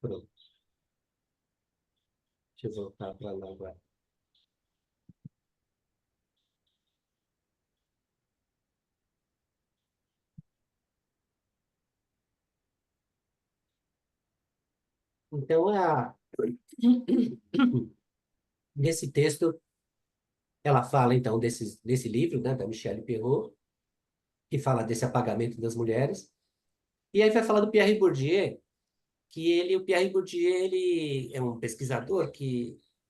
Pronto, deixa eu voltar para lá agora. Então, nesse texto, ela fala, então, desse livro, né, da Michelle Perrault, que fala desse apagamento das mulheres. E aí vai falar do Pierre Bourdieu, o Pierre Bourdieu, ele é um pesquisador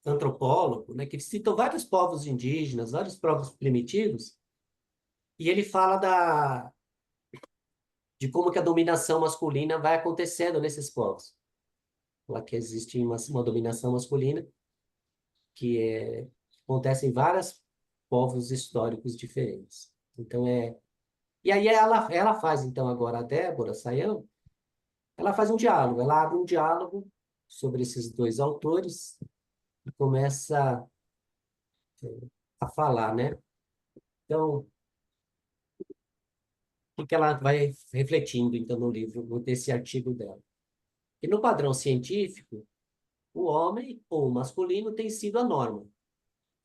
antropólogo, né, que citou vários povos indígenas, vários povos primitivos, e ele fala de como que a dominação masculina vai acontecendo nesses povos. Lá que existe uma dominação masculina acontece em vários povos históricos diferentes. Então, E aí ela faz, então, agora a Débora Sayão, ela faz um diálogo, ela abre um diálogo sobre esses dois autores e começa a falar, né? Então, o que ela vai refletindo, então, no livro, nesse artigo dela. E no padrão científico, o homem, ou o masculino, tem sido a norma.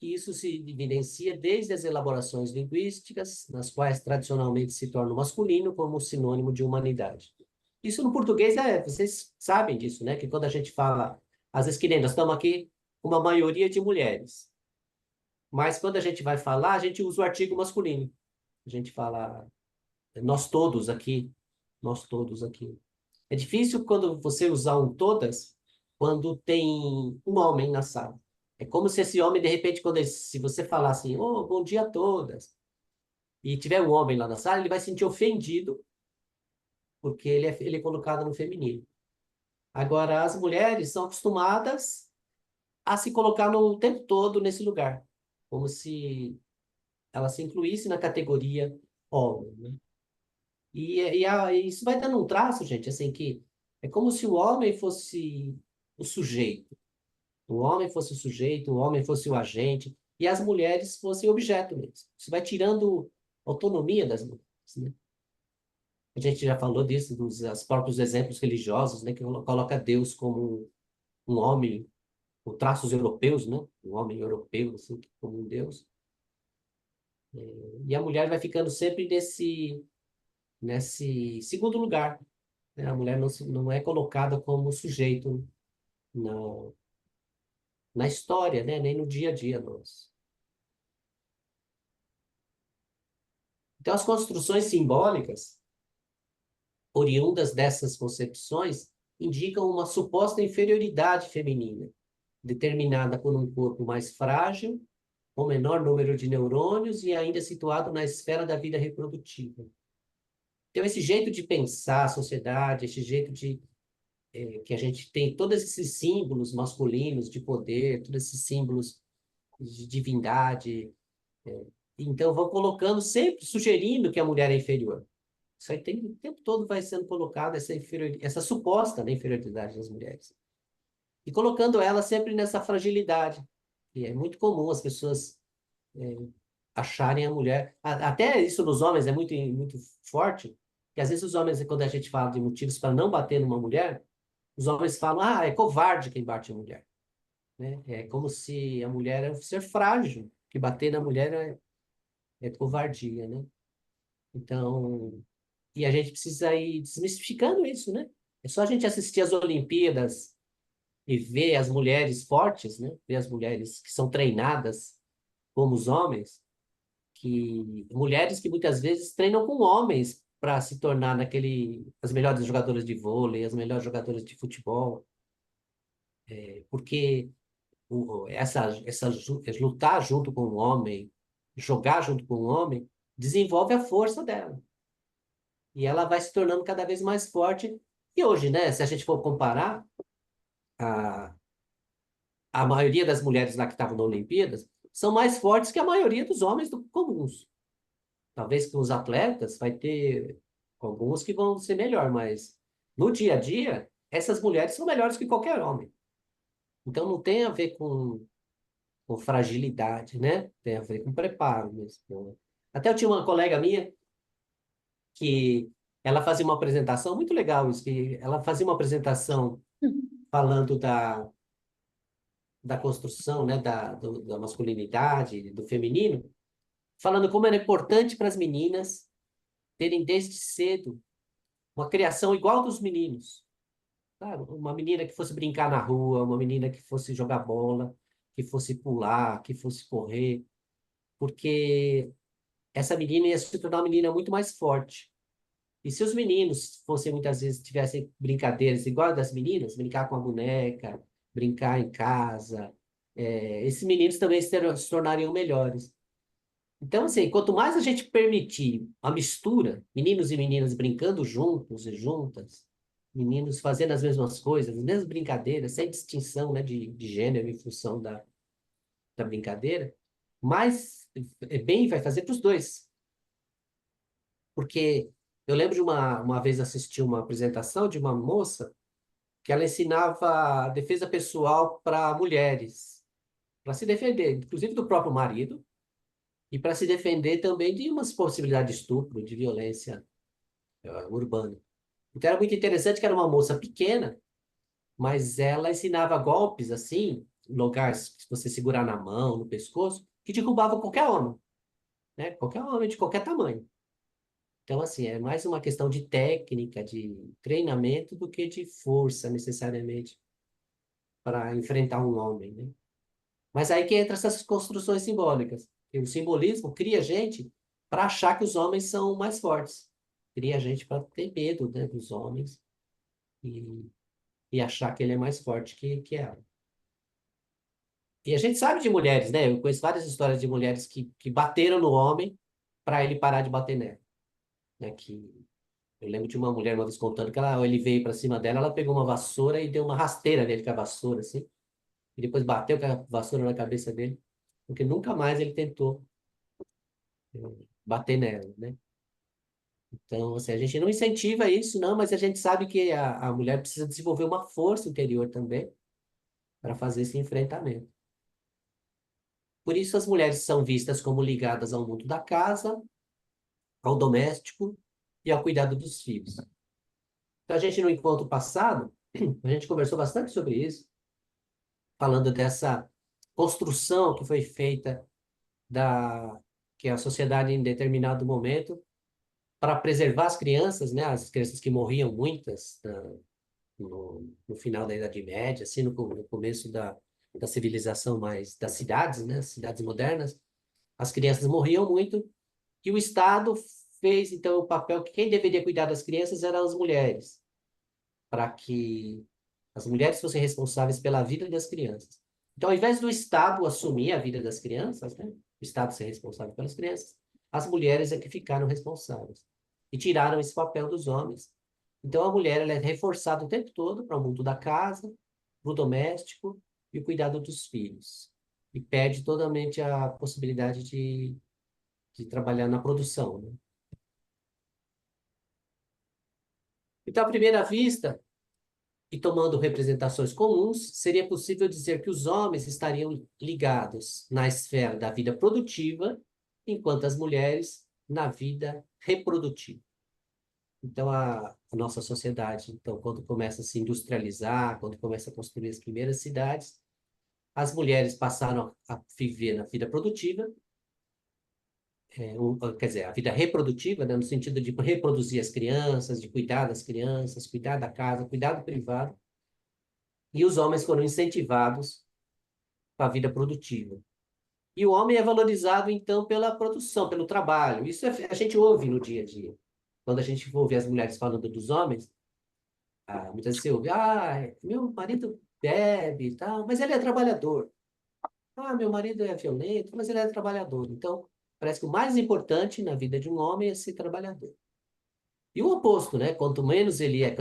E isso se evidencia desde as elaborações linguísticas, nas quais tradicionalmente se torna o masculino como sinônimo de humanidade. Isso no português vocês sabem disso, né? Que quando a gente fala, às vezes que nem nós estamos aqui com uma maioria de mulheres, mas quando a gente vai falar, a gente usa o artigo masculino. A gente fala nós todos aqui, nós todos aqui. É difícil quando você usar um todas, quando tem um homem na sala. É como se esse homem, de repente, se você falar assim, oh, bom dia a todas, e tiver um homem lá na sala, ele vai se sentir ofendido, porque ele é colocado no feminino. Agora, as mulheres são acostumadas a se colocar no tempo todo nesse lugar, como se ela se incluísse na categoria homem, né? E isso vai dando um traço, gente, assim, que é como se o homem fosse o sujeito. O homem fosse o sujeito, o homem fosse o agente, e as mulheres fossem objeto mesmo. Isso vai tirando autonomia das mulheres, né? A gente já falou disso, dos os próprios exemplos religiosos, né, que coloca Deus como um homem, com traços europeus, né? Um homem europeu, assim, como um Deus. E a mulher vai ficando sempre nesse segundo lugar, né? A mulher não é colocada como sujeito na, na história, né? Nem no dia a dia nosso. Então, as construções simbólicas oriundas dessas concepções indicam uma suposta inferioridade feminina, determinada por um corpo mais frágil, com menor número de neurônios e ainda situado na esfera da vida reprodutiva. Então, esse jeito de pensar a sociedade, esse jeito que a gente tem todos esses símbolos masculinos de poder, todos esses símbolos de divindade, então vão colocando sempre, sugerindo que a mulher é inferior. Isso aí o tempo todo vai sendo colocado essa suposta, né, inferioridade das mulheres. E colocando ela sempre nessa fragilidade. E é muito comum as pessoas acharem a mulher. Até isso nos homens é muito, muito forte, que às vezes os homens, quando a gente fala de motivos para não bater numa mulher, os homens falam, ah, é covarde quem bate a mulher. Né? É como se a mulher é um ser frágil, que bater na mulher é covardia, né? Então, e a gente precisa ir desmistificando isso, né? É só a gente assistir às Olimpíadas e ver as mulheres fortes, né? Ver as mulheres que são treinadas como os homens, que mulheres que muitas vezes treinam com homens para se tornar as melhores jogadoras de vôlei, as melhores jogadoras de futebol, porque lutar junto com o homem, jogar junto com o homem, desenvolve a força dela. E ela vai se tornando cada vez mais forte. E hoje, né, se a gente for comparar, a, a maioria das mulheres lá que estavam na Olimpíadas são mais fortes que a maioria dos homens comuns. Talvez com os atletas vai ter alguns que vão ser melhor, mas no dia a dia, essas mulheres são melhores que qualquer homem. Então não tem a ver com fragilidade, né? Tem a ver com preparo mesmo. Até eu tinha uma colega minha que ela fazia uma apresentação, muito legal isso, que ela fazia uma apresentação falando da construção, né, da masculinidade, do feminino, falando como era importante para as meninas terem desde cedo uma criação igual dos meninos. Claro, uma menina que fosse brincar na rua, uma menina que fosse jogar bola, que fosse pular, que fosse correr, porque essa menina ia se tornar uma menina muito mais forte. E se os meninos fossem muitas vezes tivessem brincadeiras igual das meninas, brincar com a boneca, brincar em casa, esses meninos também se tornariam melhores. Então, assim, quanto mais a gente permitir a mistura, meninos e meninas brincando juntos e juntas, meninos fazendo as mesmas coisas, as mesmas brincadeiras, sem distinção, né, de gênero em função da brincadeira, mais bem vai fazer para os dois. Porque eu lembro de uma vez assisti uma apresentação de uma moça que ela ensinava a defesa pessoal para mulheres, para se defender, inclusive do próprio marido, e para se defender também de umas possibilidades de estupro, de violência urbana. Então era muito interessante que era uma moça pequena, mas ela ensinava golpes assim, em lugares que você segurar na mão, no pescoço, que derrubava qualquer homem, né? Qualquer homem de qualquer tamanho. Então, assim, é mais uma questão de técnica, de treinamento, do que de força, necessariamente, para enfrentar um homem, né? Mas aí que entra essas construções simbólicas. E o simbolismo cria gente para achar que os homens são mais fortes. Cria gente para ter medo, né, dos homens e, e achar que ele é mais forte que ela. E a gente sabe de mulheres, né? Eu conheço várias histórias de mulheres que bateram no homem para ele parar de bater nela, né? Que eu lembro de uma mulher uma vez contando que ele veio para cima dela, ela pegou uma vassoura e deu uma rasteira nele com a vassoura, assim, e depois bateu com a vassoura na cabeça dele, porque nunca mais ele tentou bater nela, né? Então, assim, a gente não incentiva isso, não, mas a gente sabe que a mulher precisa desenvolver uma força interior também para fazer esse enfrentamento. Por isso, as mulheres são vistas como ligadas ao mundo da casa, ao doméstico e ao cuidado dos filhos. Então, a gente, no encontro passado, a gente conversou bastante sobre isso, falando dessa construção que foi feita que a sociedade, em determinado momento, para preservar as crianças, né, as crianças que morriam muitas no final da Idade Média, assim, no começo da civilização mais das cidades, né, cidades modernas, as crianças morriam muito e o Estado fez, então, o papel que quem deveria cuidar das crianças eram as mulheres, para que as mulheres fossem responsáveis pela vida das crianças. Então, ao invés do Estado assumir a vida das crianças, né, o Estado ser responsável pelas crianças, as mulheres é que ficaram responsáveis e tiraram esse papel dos homens. Então, a mulher ela é reforçada o tempo todo para o mundo da casa, para o doméstico e o cuidado dos filhos. E perde totalmente a possibilidade de trabalhar na produção, né? Então, à primeira vista, e tomando representações comuns, seria possível dizer que os homens estariam ligados na esfera da vida produtiva, enquanto as mulheres na vida reprodutiva. Então, a nossa sociedade, então, quando começa a se industrializar, quando começa a construir as primeiras cidades, as mulheres passaram a viver na vida produtiva, quer dizer, a vida reprodutiva, né, no sentido de reproduzir as crianças, de cuidar das crianças, cuidar da casa, cuidar do privado, e os homens foram incentivados para a vida produtiva. E o homem é valorizado, então, pela produção, pelo trabalho. Isso a gente ouve no dia a dia. Quando a gente ouve as mulheres falando dos homens, muitas vezes você ouve, meu marido bebe e tal, mas ele é trabalhador. Meu marido é violento, mas ele é trabalhador. Então, parece que o mais importante na vida de um homem é ser trabalhador. E o oposto, né? Quanto menos ele é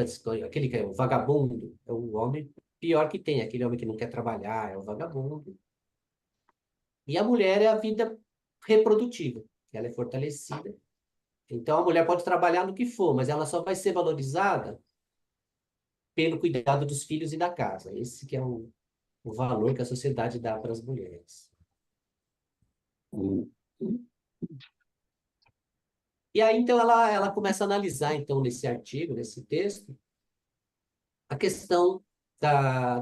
aquele que é o vagabundo, é o homem pior que tem, aquele homem que não quer trabalhar, é o vagabundo. E a mulher é a vida reprodutiva, ela é fortalecida. Então, a mulher pode trabalhar no que for, mas ela só vai ser valorizada pelo cuidado dos filhos e da casa. Esse que é o valor que a sociedade dá para as mulheres. E aí, então, ela começa a analisar, então, nesse artigo, nesse texto, a questão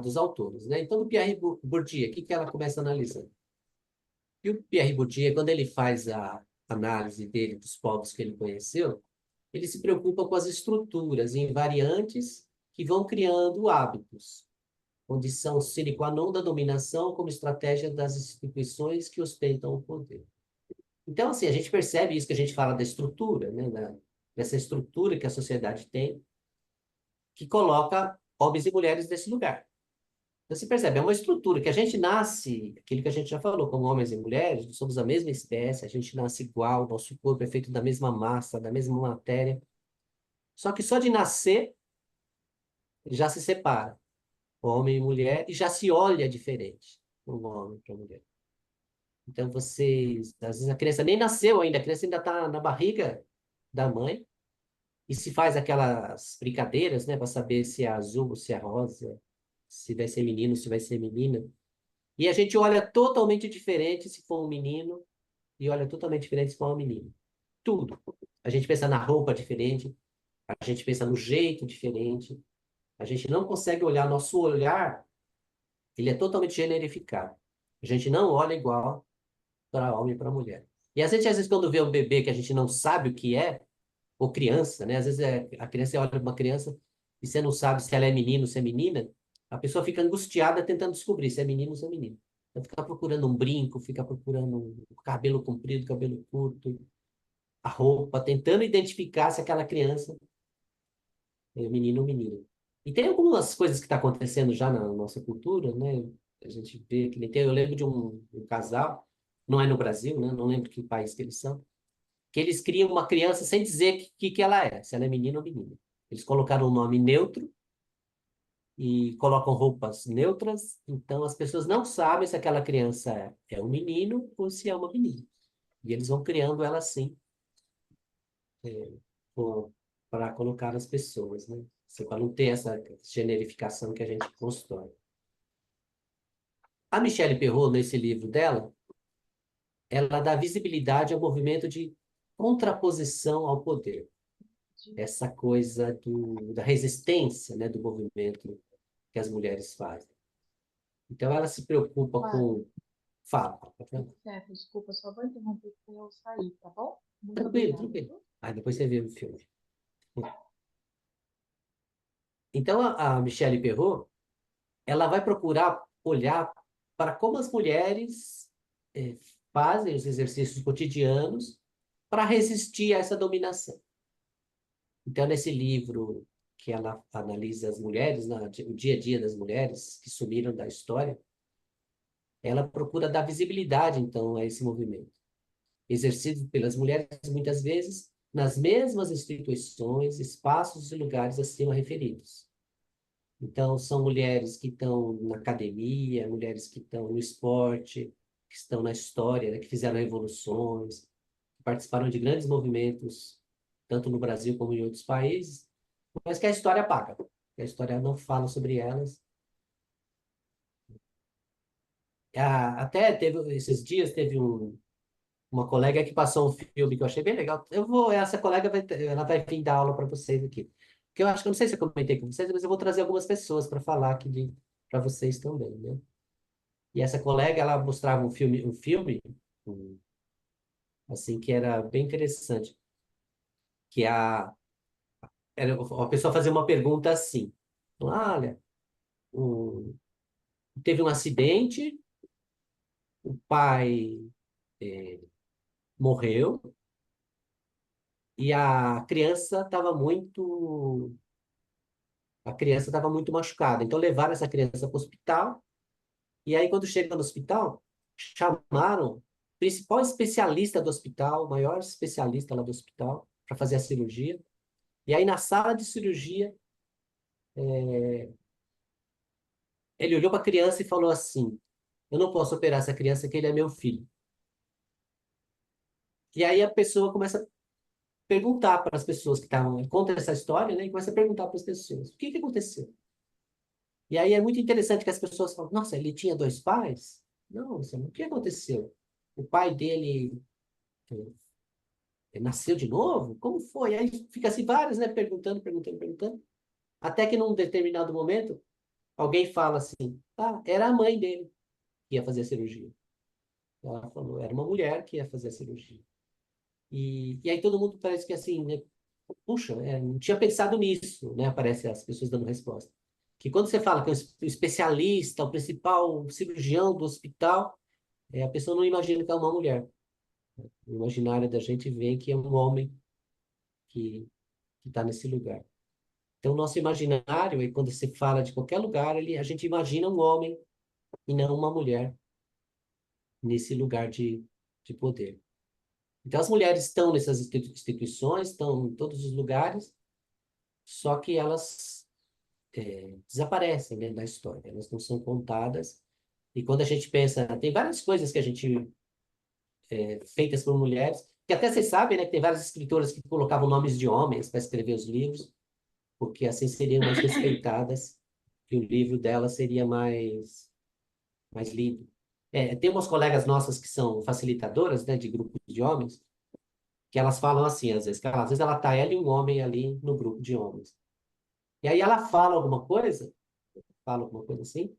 dos autores, né? Então, do Pierre Bourdieu, o que que ela começa a analisar? E o Pierre Bourdieu, quando ele faz a análise dele dos povos que ele conheceu, ele se preocupa com as estruturas invariantes que vão criando hábitos, condição sine qua non da dominação como estratégia das instituições que ostentam o poder. Então, assim, a gente percebe isso que a gente fala da estrutura, né? Dessa estrutura que a sociedade tem, que coloca homens e mulheres nesse lugar. Então, você percebe, é uma estrutura que a gente nasce, aquilo que a gente já falou, como homens e mulheres, nós somos a mesma espécie, a gente nasce igual, nosso corpo é feito da mesma massa, da mesma matéria. Só que só de nascer, já se separa, homem e mulher, e já se olha diferente, um homem para a mulher. Então, às vezes a criança nem nasceu ainda, a criança ainda está na barriga da mãe, e se faz aquelas brincadeiras, né, para saber se é azul ou se é rosa, se vai ser menino, se vai ser menina. E a gente olha totalmente diferente se for um menino e olha totalmente diferente se for uma menina. Tudo. A gente pensa na roupa diferente, a gente pensa no jeito diferente. A gente não consegue olhar, nosso olhar, ele é totalmente generificado. A gente não olha igual para homem e para mulher. E às vezes, quando vê um bebê que a gente não sabe o que é, ou criança, né? Às vezes a criança olha para uma criança e você não sabe se ela é menino ou se é menina, a pessoa fica angustiada tentando descobrir se é menino ou se é menina. Então fica procurando um brinco, fica procurando um cabelo comprido, cabelo curto, a roupa, tentando identificar se aquela criança é menino ou menina. E tem algumas coisas que estão acontecendo já na nossa cultura, né? A gente vê que nem tem. Eu lembro de um casal, não é no Brasil, né? Não lembro que país que eles são, que eles criam uma criança sem dizer que ela é, se ela é menina ou menina. Eles colocaram um nome neutro e colocam roupas neutras, então as pessoas não sabem se aquela criança é um menino ou se é uma menina. E eles vão criando ela assim, para colocar as pessoas, né? Para não ter essa generificação que a gente constrói. A Michelle Perrot, nesse livro dela, ela dá visibilidade ao movimento de contraposição ao poder. Essa coisa da resistência, né, do movimento que as mulheres fazem. Então, ela se preocupa Claro, com... Fala. tudo certo. Desculpa, só vou interromper porque eu saí, tá bom? Muito Tranquilo, obrigada, tranquilo. viu? Aí depois você vê o filme. Então, a Michelle Perrot, ela vai procurar olhar para como as mulheres eh, fazem os exercícios cotidianos para resistir a essa dominação. Então, nesse livro que ela analisa as mulheres, o dia a dia das mulheres que sumiram da história, ela procura dar visibilidade, então, a esse movimento, exercido pelas mulheres, muitas vezes, nas mesmas instituições, espaços e lugares acima referidos. Então, são mulheres que estão na academia, mulheres que estão no esporte, que estão na história, né, que fizeram revoluções, que participaram de grandes movimentos, tanto no Brasil como em outros países, mas que a história apaga. A história não fala sobre elas. Até esses dias teve uma colega que passou um filme que eu achei bem legal. Essa colega ela vai vir dar aula para vocês aqui. Que eu acho que eu não sei se eu comentei com vocês, mas eu vou trazer algumas pessoas para falar aqui para vocês também, né? E essa colega, ela mostrava um, assim, que era bem interessante, que a pessoa fazia uma pergunta assim, olha, um, teve um acidente, o pai morreu e a criança estava muito machucada. Então levaram essa criança para o hospital e aí quando chega no hospital, chamaram o principal especialista do hospital, o maior especialista lá do hospital, para fazer a cirurgia. E aí na sala de cirurgia, ele olhou para a criança e falou assim: eu não posso operar essa criança, que ele é meu filho. E aí a pessoa começa a perguntar para as pessoas que estavam, conta essa história, né? E começa a perguntar para as pessoas: o que que aconteceu? E aí é muito interessante que as pessoas falam: nossa, ele tinha dois pais? Não, o que aconteceu? O pai dele nasceu de novo? Como foi? Aí fica assim vários, né, perguntando, até que num determinado momento, alguém fala assim, ah, era a mãe dele que ia fazer a cirurgia. Ela falou, era uma mulher que ia fazer a cirurgia. E aí todo mundo parece que assim, né, puxa, não tinha pensado nisso, né? Aparece as pessoas dando resposta. Que quando você fala que é o especialista, o principal cirurgião do hospital, a pessoa não imagina que é uma mulher. O imaginário da gente vê que é um homem que está nesse lugar. Então, o nosso imaginário, e quando se fala de qualquer lugar, a gente imagina um homem e não uma mulher nesse lugar de poder. Então, as mulheres estão nessas instituições, estão em todos os lugares, só que elas desaparecem, né, da história, elas não são contadas. E quando a gente pensa, tem várias coisas que a gente feitas por mulheres, que até vocês sabem, né, que tem várias escritoras que colocavam nomes de homens para escrever os livros, porque assim seriam mais respeitadas, que o livro dela seria mais lido. Tem umas colegas nossas que são facilitadoras, né, de grupos de homens, que elas falam assim, às vezes ela tá ela e um homem ali no grupo de homens. E aí ela fala alguma coisa assim,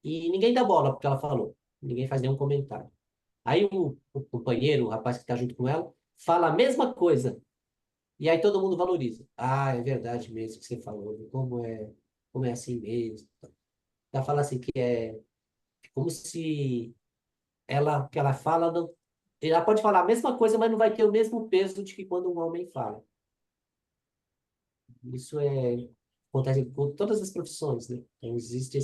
e ninguém dá bola porque ela falou. Ninguém faz nenhum comentário. Aí o companheiro, o rapaz que está junto com ela, fala a mesma coisa. E aí todo mundo valoriza. Ah, é verdade mesmo que você falou. Como é assim mesmo. Ela fala assim que é como se que ela fala, não, ela pode falar a mesma coisa, mas não vai ter o mesmo peso de que quando um homem fala. Isso acontece com todas as profissões, né? Então existe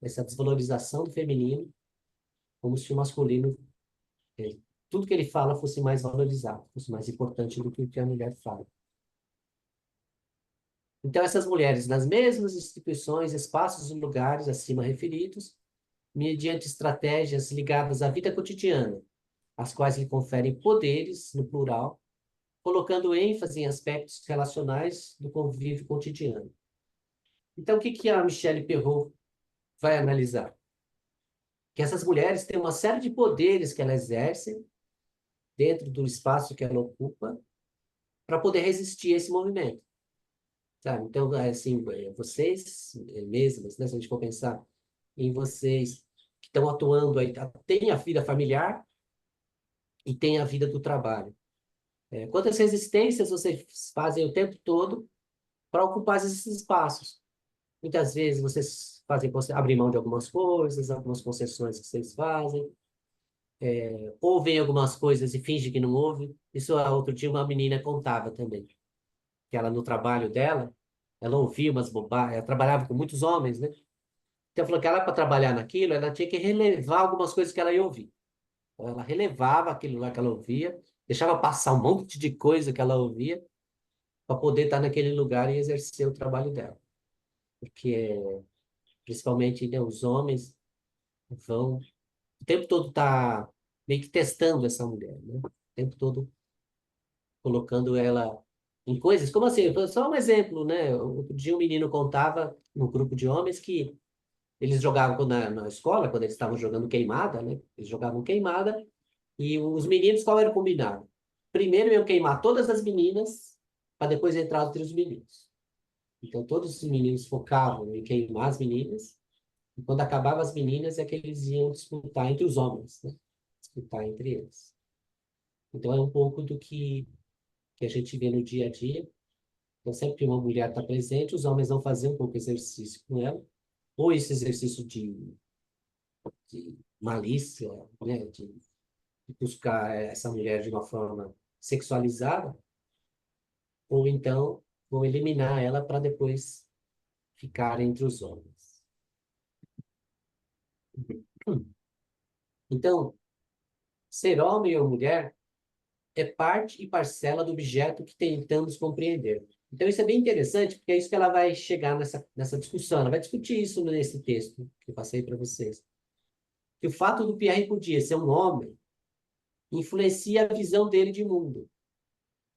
essa desvalorização do feminino, como se o masculino, é, tudo que ele fala fosse mais valorizado, fosse mais importante do que o que a mulher fala. Então, essas mulheres, nas mesmas instituições, espaços e lugares acima referidos, mediante estratégias ligadas à vida cotidiana, as quais lhe conferem poderes, no plural, colocando ênfase em aspectos relacionais do convívio cotidiano. Então, o que que a Michelle Perrault vai analisar? Que essas mulheres têm uma série de poderes que elas exercem dentro do espaço que ela ocupa para poder resistir a esse movimento. Sabe? Então, assim, vocês mesmas, né, se a gente for pensar em vocês que estão atuando aí, tem a vida familiar e tem a vida do trabalho. Quantas resistências vocês fazem o tempo todo para ocupar esses espaços? Muitas vezes vocês fazem abrir mão de algumas coisas, algumas concessões que vocês fazem, ouvem algumas coisas e fingem que não ouvem. Isso, outro dia, uma menina contava também, que ela, no trabalho dela, ela ouvia umas bobagens, ela trabalhava com muitos homens, né? Então, falou que ela, para trabalhar naquilo, ela tinha que relevar algumas coisas que ela ia ouvir. Então, ela relevava aquilo lá que ela ouvia, deixava passar um monte de coisa que ela ouvia, para poder estar naquele lugar e exercer o trabalho dela. Porque, principalmente, né, os homens vão o tempo todo tá meio que testando essa mulher, né? O tempo todo colocando ela em coisas, como assim? Só um exemplo, né? Outro dia um menino contava no grupo de homens que eles jogavam na escola, quando eles estavam jogando queimada, né? Eles jogavam queimada e os meninos, qual era o combinado? Primeiro iam queimar todas as meninas para depois entrar entre os meninos. Então todos os meninos focavam em queimar as meninas e quando acabava as meninas é que eles iam disputar entre os homens, né? Disputar entre eles. Então, é um pouco do que a gente vê no dia a dia. Então, sempre que uma mulher está presente, os homens vão fazer um pouco exercício com ela, ou esse exercício de malícia, né? De buscar essa mulher de uma forma sexualizada, ou então vão eliminar ela para depois ficar entre os homens. Então, ser homem ou mulher é parte e parcela do objeto que tentamos compreender. Então, isso é bem interessante, porque é isso que ela vai chegar nessa discussão. Ela vai discutir isso nesse texto que eu passei para vocês. Que o fato do Pierre Bourdieu ser um homem influencia a visão dele de mundo.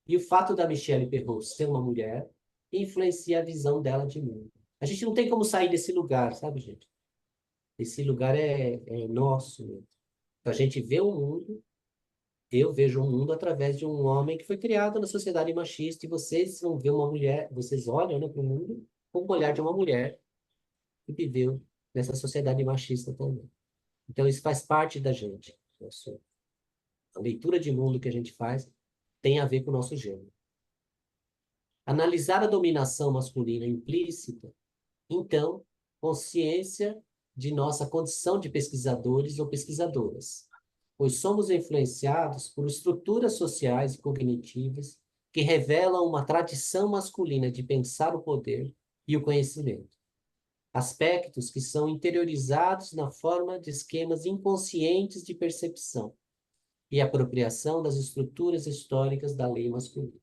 E o fato da Michelle Perrault ser uma mulher influencia a visão dela de mundo. A gente não tem como sair desse lugar, sabe, gente? Esse lugar é nosso. Né? A gente vê o mundo Eu vejo o mundo através de um homem que foi criado na sociedade machista e vocês vão ver uma mulher, vocês olham, né, para o mundo com o olhar de uma mulher que viveu nessa sociedade machista também. Então, isso faz parte da gente. A leitura de mundo que a gente faz tem a ver com o nosso gênero. Analisar a dominação masculina implícita, então, consciência de nossa condição de pesquisadores ou pesquisadoras, pois somos influenciados por estruturas sociais e cognitivas que revelam uma tradição masculina de pensar o poder e o conhecimento, aspectos que são interiorizados na forma de esquemas inconscientes de percepção e apropriação das estruturas históricas da lei masculina.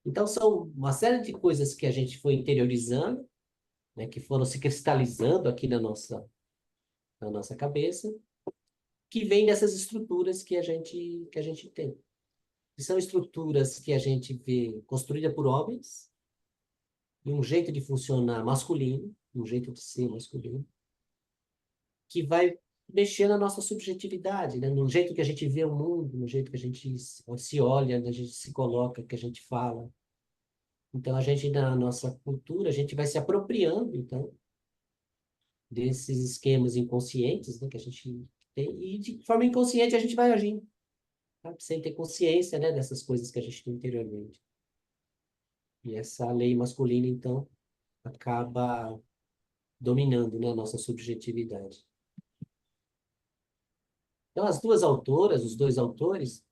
Então, são uma série de coisas que a gente foi interiorizando, né, que foram se cristalizando aqui na nossa cabeça, que vem dessas estruturas que a gente tem. Que são estruturas que a gente vê construída por homens, e um jeito de funcionar masculino, um jeito de ser masculino, que vai mexer na nossa subjetividade, né? No jeito que a gente vê o mundo, no jeito que a gente se olha, a gente se coloca, que a gente fala. Então, a gente, na nossa cultura, a gente vai se apropriando, então, desses esquemas inconscientes, né, que a gente tem, e de forma inconsciente a gente vai agindo, sabe? Sem ter consciência, né, dessas coisas que a gente tem interiormente. E essa lei masculina, então, acaba dominando, né, a nossa subjetividade. Então, as duas autoras, os dois autores,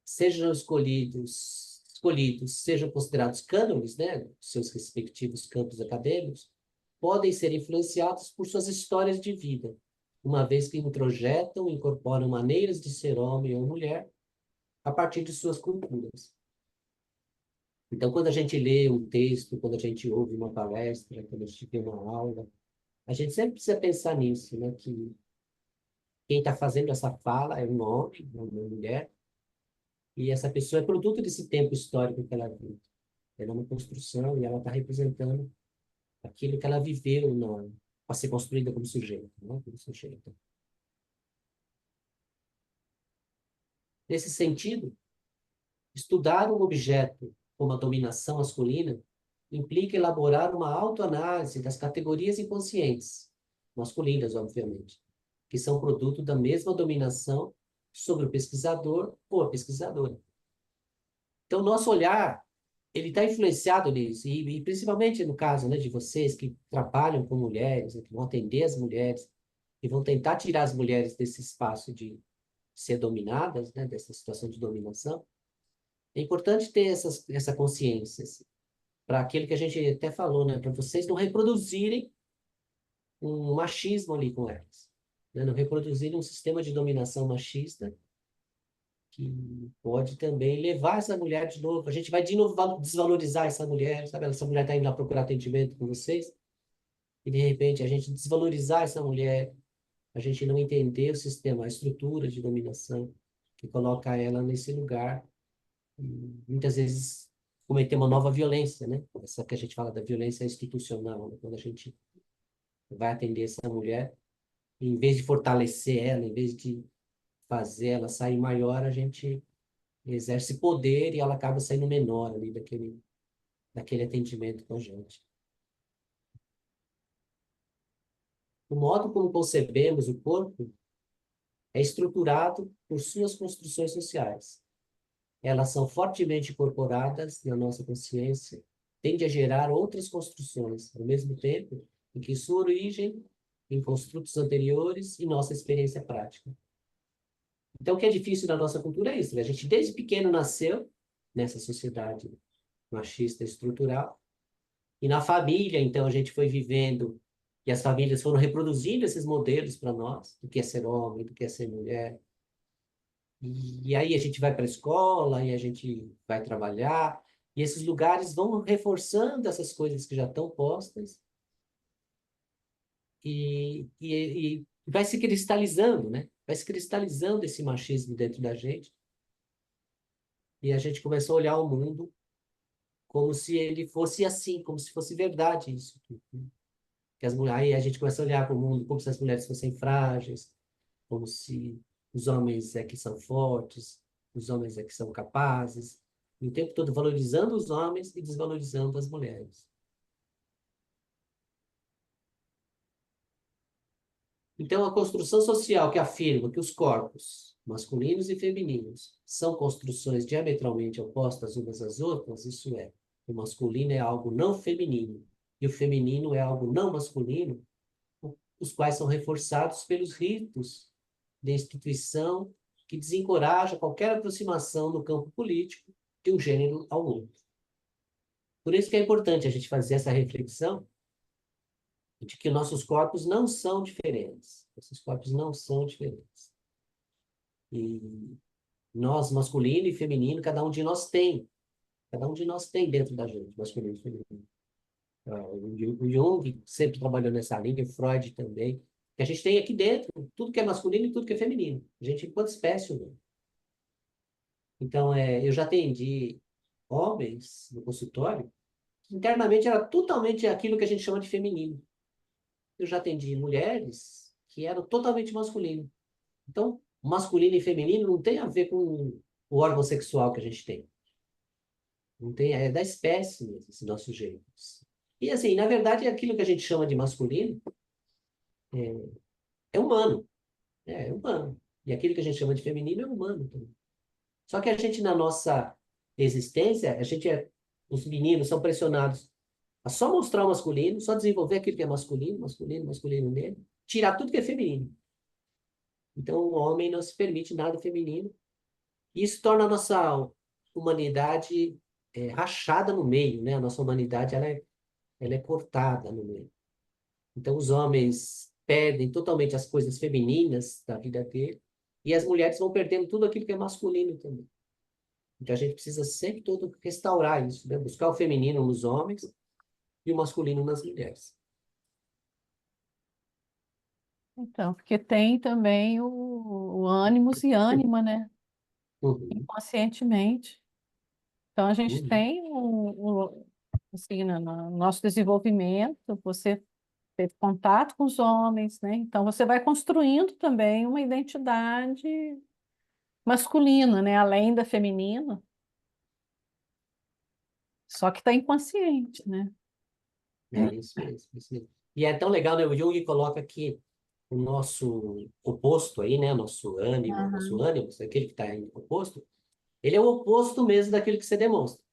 sejam escolhidos, sejam considerados cânones, né, seus respectivos campos acadêmicos, podem ser influenciados por suas histórias de vida, uma vez que introjetam e incorporam maneiras de ser homem ou mulher a partir de suas culturas. Então, quando a gente lê um texto, quando a gente ouve uma palestra, quando a gente vê uma aula, a gente sempre precisa pensar nisso, né, que quem está fazendo essa fala é um homem, uma mulher, e essa pessoa é produto desse tempo histórico que ela vive. Ela é uma construção e ela está representando aquilo que ela viveu para ser construída como sujeito, né? Como sujeito. Nesse sentido, estudar um objeto como a dominação masculina implica elaborar uma autoanálise das categorias inconscientes, masculinas, obviamente, que são produto da mesma dominação sobre o pesquisador ou a pesquisadora. Então, nosso olhar ele está influenciado nisso, e principalmente no caso, né, de vocês que trabalham com mulheres, né, que vão atender as mulheres, e vão tentar tirar as mulheres desse espaço de ser dominadas, né, dessa situação de dominação, é importante ter essa consciência, assim, para aquilo que a gente até falou, né, para vocês não reproduzirem um machismo ali com elas, né, não reproduzirem um sistema de dominação machista que pode também levar essa mulher de novo. A gente vai de novo desvalorizar essa mulher, sabe? Essa mulher está indo lá procurar atendimento com vocês, e de repente a gente desvalorizar essa mulher, a gente não entender o sistema, a estrutura de dominação que coloca ela nesse lugar, e muitas vezes cometer uma nova violência, né? Essa que a gente fala da violência institucional, né? Quando a gente vai atender essa mulher, em vez de fortalecer ela, em vez de fazer ela sair maior, a gente exerce poder e ela acaba saindo menor ali daquele atendimento com a gente. O modo como concebemos o corpo é estruturado por suas construções sociais. Elas são fortemente incorporadas na nossa consciência, tende a gerar outras construções, ao mesmo tempo em que sua origem em construtos anteriores e nossa experiência prática. Então, o que é difícil na nossa cultura é isso, né? A gente desde pequeno nasceu nessa sociedade machista estrutural, e na família, então, a gente foi vivendo, e as famílias foram reproduzindo esses modelos para nós, do que é ser homem, do que é ser mulher. E aí a gente vai para a escola, e a gente vai trabalhar, e esses lugares vão reforçando essas coisas que já estão postas, e vai se cristalizando, né? Vai se cristalizando esse machismo dentro da gente, e a gente começou a olhar o mundo como se ele fosse assim, como se fosse verdade isso tudo, né? Que aí a gente começa a olhar para o mundo como se as mulheres fossem frágeis, como se os homens é que são fortes, os homens é que são capazes, e o tempo todo valorizando os homens e desvalorizando as mulheres. Então, a construção social que afirma que os corpos, masculinos e femininos, são construções diametralmente opostas umas às outras, isso é, o masculino é algo não feminino e o feminino é algo não masculino, os quais são reforçados pelos ritos de instituição que desencoraja qualquer aproximação no campo político de um gênero ao outro. Por isso que é importante a gente fazer essa reflexão de que nossos corpos não são diferentes. Nossos corpos não são diferentes. E nós, masculino e feminino, cada um de nós tem. Cada um de nós tem dentro da gente, masculino e feminino. O Jung sempre trabalhou nessa linha, o Freud também. Que a gente tem aqui dentro tudo que é masculino e tudo que é feminino. A gente, enquanto espécie humana. Então, eu já atendi homens no consultório que internamente era totalmente aquilo que a gente chama de feminino. Eu já atendi mulheres que eram totalmente masculino. Então, masculino e feminino não tem a ver com o órgão sexual que a gente tem. Não tem, é da espécie mesmo, esse nosso jeito. E assim, na verdade, aquilo que a gente chama de masculino é humano. É humano. E aquilo que a gente chama de feminino é humano também. Só que a gente, na nossa existência, os meninos são pressionados a só mostrar o masculino, só desenvolver aquilo que é masculino, masculino, masculino nele, tirar tudo que é feminino. Então, o homem não se permite nada feminino. E isso torna a nossa humanidade rachada no meio, né? A nossa humanidade ela é cortada no meio. Então, os homens perdem totalmente as coisas femininas da vida dele e as mulheres vão perdendo tudo aquilo que é masculino também. Então, a gente precisa sempre todo restaurar isso, né? Buscar o feminino nos homens e o masculino nas mulheres. Então, porque tem também o ânimos e ânima, né? Uhum, Inconscientemente. Então, a gente uhum. tem assim, no nosso desenvolvimento, você teve contato com os homens, né? Então, você vai construindo também uma identidade masculina, né? Além da feminina, só que está inconsciente, né? É isso mesmo, isso mesmo. E é tão legal, né? O Jung coloca que o nosso oposto aí, né? Nosso Aham. ânimo, aquele que está em oposto, ele é o oposto mesmo daquilo que você demonstra.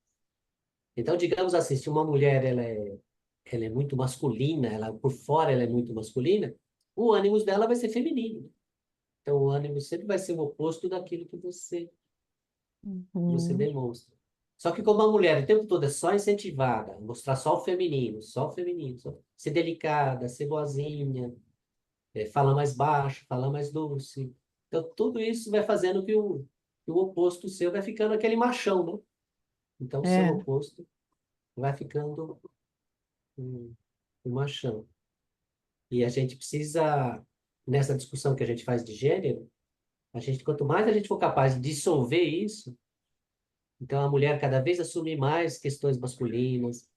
Então, digamos assim, se uma mulher ela é muito masculina, ela por fora ela é muito masculina, o ânimo dela vai ser feminino. Então, o ânimo sempre vai ser o oposto daquilo que você Uhum. demonstra. Só que como a mulher o tempo todo é só incentivada, mostrar só o feminino, ser delicada, ser boazinha, falar mais baixo, falar mais doce. Então, tudo isso vai fazendo que o oposto seu vai ficando aquele machão, né? Então, o seu É, oposto vai ficando um machão. E a gente precisa, nessa discussão que a gente faz de gênero, quanto mais a gente for capaz de dissolver isso, então a mulher cada vez assumir mais questões masculinas,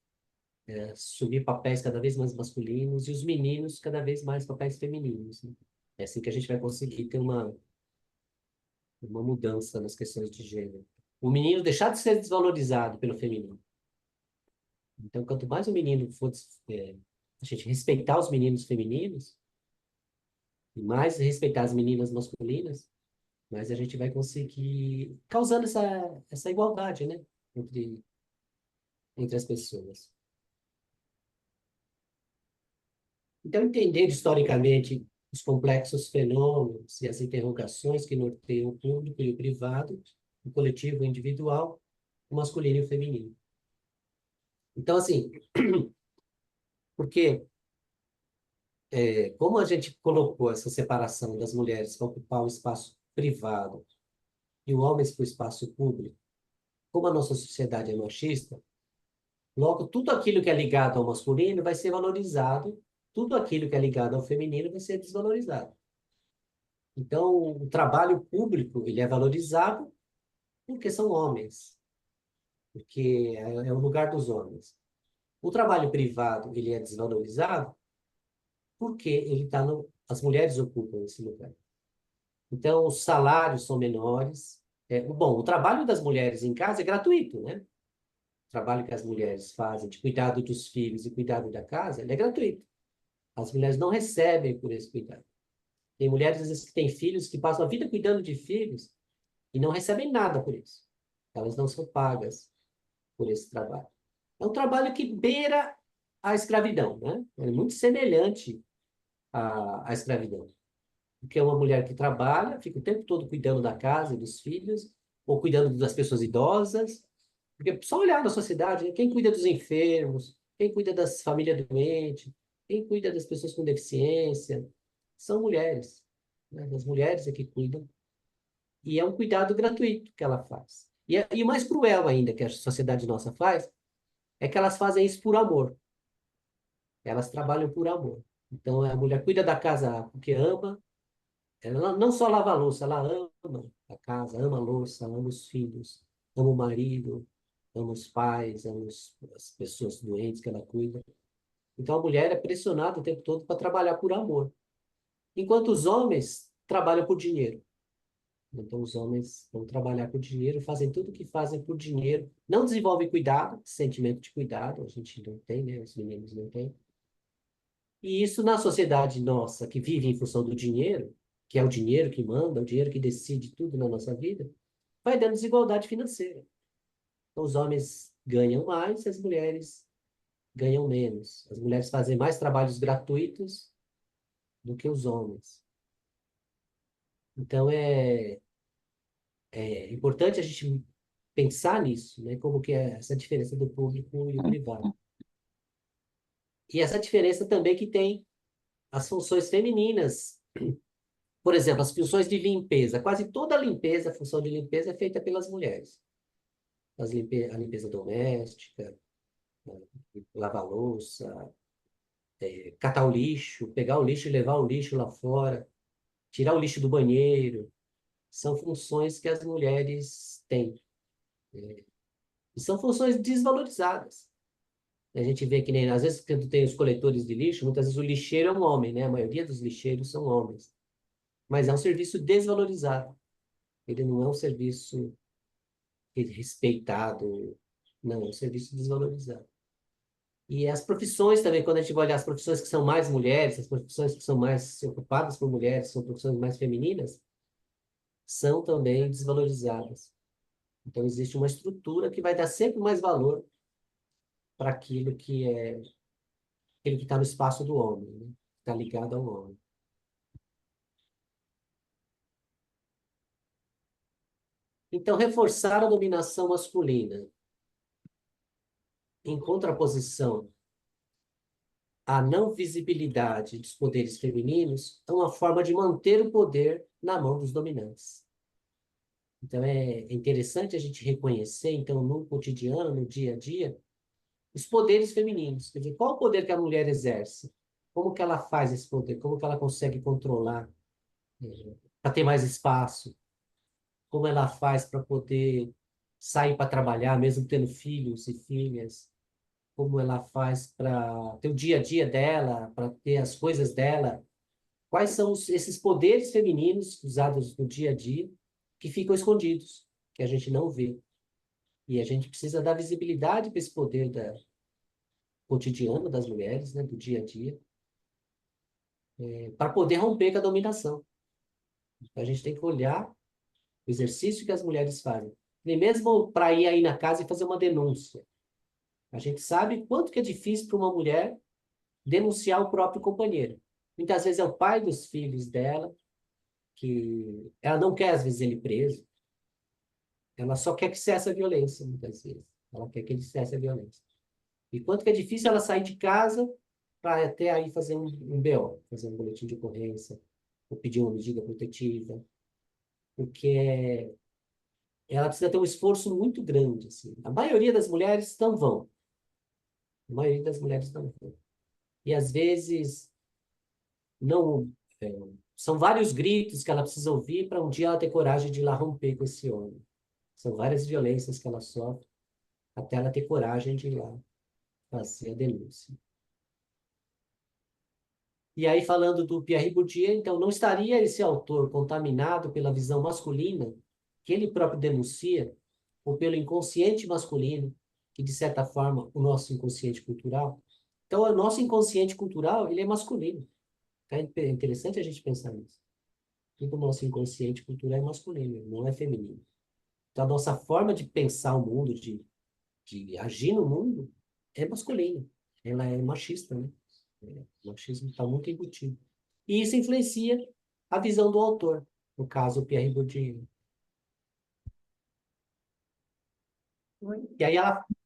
assumir papéis cada vez mais masculinos, e os meninos cada vez mais papéis femininos, né? É assim que a gente vai conseguir ter uma mudança nas questões de gênero. O menino deixar de ser desvalorizado pelo feminino. Então, quanto mais o menino for, a gente respeitar os meninos femininos, e mais respeitar as meninas masculinas, mas a gente vai conseguir causando essa igualdade, né? Entre as pessoas. Então, entender historicamente os complexos fenômenos e as interrogações que norteiam o público e o privado, o coletivo e o individual, o masculino e o feminino. Então, assim, porque como a gente colocou essa separação das mulheres para ocupar o espaço privado e o homem para o espaço público, como a nossa sociedade é machista, logo tudo aquilo que é ligado ao masculino vai ser valorizado, tudo aquilo que é ligado ao feminino vai ser desvalorizado. Então, o trabalho público, ele é valorizado porque são homens, porque é o lugar dos homens. O trabalho privado, ele é desvalorizado porque as mulheres ocupam esse lugar. Então, os salários são menores. Bom, o trabalho das mulheres em casa é gratuito, né? O trabalho que as mulheres fazem de cuidado dos filhos e cuidado da casa, ele é gratuito. As mulheres não recebem por esse cuidado. Tem mulheres, às vezes, que têm filhos que passam a vida cuidando de filhos e não recebem nada por isso. Elas não são pagas por esse trabalho. É um trabalho que beira a escravidão, né? É muito semelhante à escravidão. Porque é uma mulher que trabalha, fica o tempo todo cuidando da casa e dos filhos, ou cuidando das pessoas idosas. Porque só olhar na sociedade, né? Quem cuida dos enfermos, quem cuida das famílias doentes, quem cuida das pessoas com deficiência, são mulheres. Né? As mulheres é que cuidam. E é um cuidado gratuito que ela faz. E o mais cruel ainda que a sociedade nossa faz, é que elas fazem isso por amor. Elas trabalham por amor. Então, a mulher cuida da casa porque ama. Ela não só lava a louça, ela ama a casa, ama a louça, ama os filhos, ama o marido, ama os pais, ama as pessoas doentes que ela cuida. Então, a mulher é pressionada o tempo todo para trabalhar por amor. Enquanto os homens trabalham por dinheiro. Então, os homens vão trabalhar por dinheiro, fazem tudo o que fazem por dinheiro. Não desenvolvem cuidado, sentimento de cuidado, a gente não tem, né? Os meninos não têm. E isso na sociedade nossa, que vive em função do dinheiro, que é o dinheiro que manda, o dinheiro que decide tudo na nossa vida, vai dando desigualdade financeira. Então, os homens ganham mais, as mulheres ganham menos. As mulheres fazem mais trabalhos gratuitos do que os homens. Então, é importante a gente pensar nisso, né? Como que é essa diferença do público e o privado. E essa diferença também que tem as funções femininas. Por exemplo, as funções de limpeza. Quase toda a limpeza, a função de limpeza é feita pelas mulheres. A limpeza doméstica, lavar louça, catar o lixo, pegar o lixo e levar o lixo lá fora, tirar o lixo do banheiro. São funções que as mulheres têm. E são funções desvalorizadas. A gente vê que nem, às vezes, quando tem os coletores de lixo, muitas vezes o lixeiro é um homem, né? A maioria dos lixeiros são homens. Mas é um serviço desvalorizado. Ele não é um serviço respeitado, não, é um serviço desvalorizado. E as profissões também, quando a gente vai olhar as profissões que são mais mulheres, as profissões que são mais ocupadas por mulheres, são profissões mais femininas, são também desvalorizadas. Então, existe uma estrutura que vai dar sempre mais valor para aquilo que está no espaço do homem, né? Está ligado ao homem. Então, reforçar a dominação masculina em contraposição à não visibilidade dos poderes femininos é uma forma de manter o poder na mão dos dominantes. Então, é interessante a gente reconhecer, então, no cotidiano, no dia a dia, os poderes femininos. Quer dizer, qual o poder que a mulher exerce? Como que ela faz esse poder? Como que ela consegue controlar para ter mais espaço? Como ela faz para poder sair para trabalhar, mesmo tendo filhos e filhas? Como ela faz para ter o dia a dia dela, para ter as coisas dela? Quais são esses poderes femininos usados no dia a dia que ficam escondidos, que a gente não vê? E a gente precisa dar visibilidade para esse poder cotidiano das mulheres, né, do dia a dia, para poder romper com a dominação. A gente tem que olhar o exercício que as mulheres fazem. Nem mesmo para ir aí na casa e fazer uma denúncia. A gente sabe quanto que é difícil para uma mulher denunciar o próprio companheiro. Muitas vezes é o pai dos filhos dela, que ela não quer, às vezes, ele preso. Ela só quer que cesse a violência, muitas vezes. Ela quer que ele cesse a violência. E quanto que é difícil ela sair de casa para até aí fazer um BO, fazer um boletim de ocorrência, ou pedir uma medida protetiva, porque ela precisa ter um esforço muito grande, assim. A maioria das mulheres não vão. A maioria das mulheres não vão. E às vezes não são vários gritos que ela precisa ouvir para um dia ela ter coragem de ir lá romper com esse homem. São várias violências que ela sofre até ela ter coragem de ir lá fazer a denúncia. E aí, falando do Pierre Bourdieu, então, não estaria esse autor contaminado pela visão masculina, que ele próprio denuncia, ou pelo inconsciente masculino, que, de certa forma, o nosso inconsciente cultural. Então, o nosso inconsciente cultural, ele é masculino. É interessante a gente pensar nisso. Tudo o nosso inconsciente cultural é masculino, não é feminino. Então, a nossa forma de pensar o mundo, de agir no mundo, é masculina. Ela é machista, né? O machismo está muito embutido. E isso influencia a visão do autor, no caso, o Pierre Bourdieu. E aí,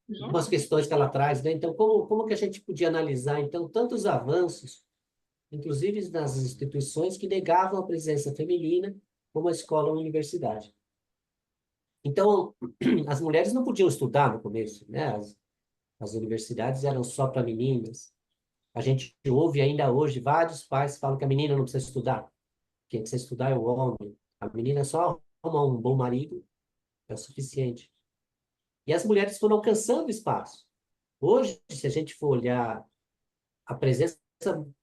umas questões que ela traz, né? Então, como que a gente podia analisar, então, tantos avanços, inclusive nas instituições que negavam a presença feminina, como a escola ou a universidade. Então, as mulheres não podiam estudar no começo, né? As universidades eram só para meninas. A gente ouve ainda hoje vários pais que falam que a menina não precisa estudar. Quem precisa estudar é o homem. A menina é só arrumar um bom marido, é o suficiente. E as mulheres foram alcançando espaço. Hoje, se a gente for olhar, a presença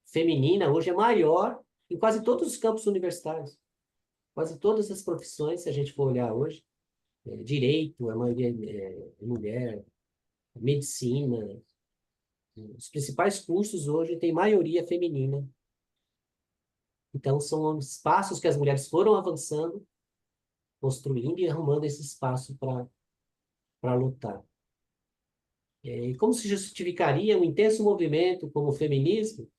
feminina hoje é maior em quase todos os campos universitários. Quase todas as profissões, se a gente for olhar hoje, direito, a maioria é mulher, medicina, os principais cursos hoje têm maioria feminina. Então, são espaços que as mulheres foram avançando, construindo e arrumando esse espaço para lutar. E como se justificaria um intenso movimento como o feminismo,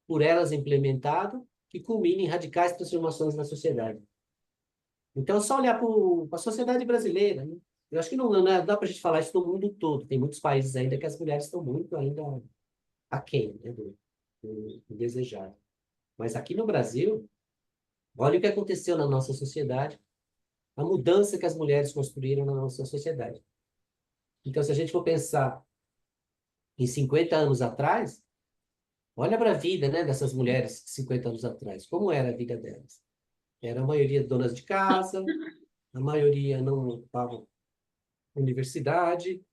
por elas implementado, que culmina em radicais transformações na sociedade? Então, é só olhar para a sociedade brasileira, né? Eu acho que não dá para a gente falar isso do mundo todo. Tem muitos países ainda que as mulheres estão muito ainda aquém, né, do desejado. Mas aqui no Brasil, olha o que aconteceu na nossa sociedade, a mudança que as mulheres construíram na nossa sociedade. Então, se a gente for pensar em 50 anos atrás, olha para a vida, né, dessas mulheres 50 anos atrás. Como era a vida delas? Era a maioria donas de casa, a maioria não estavam na universidade,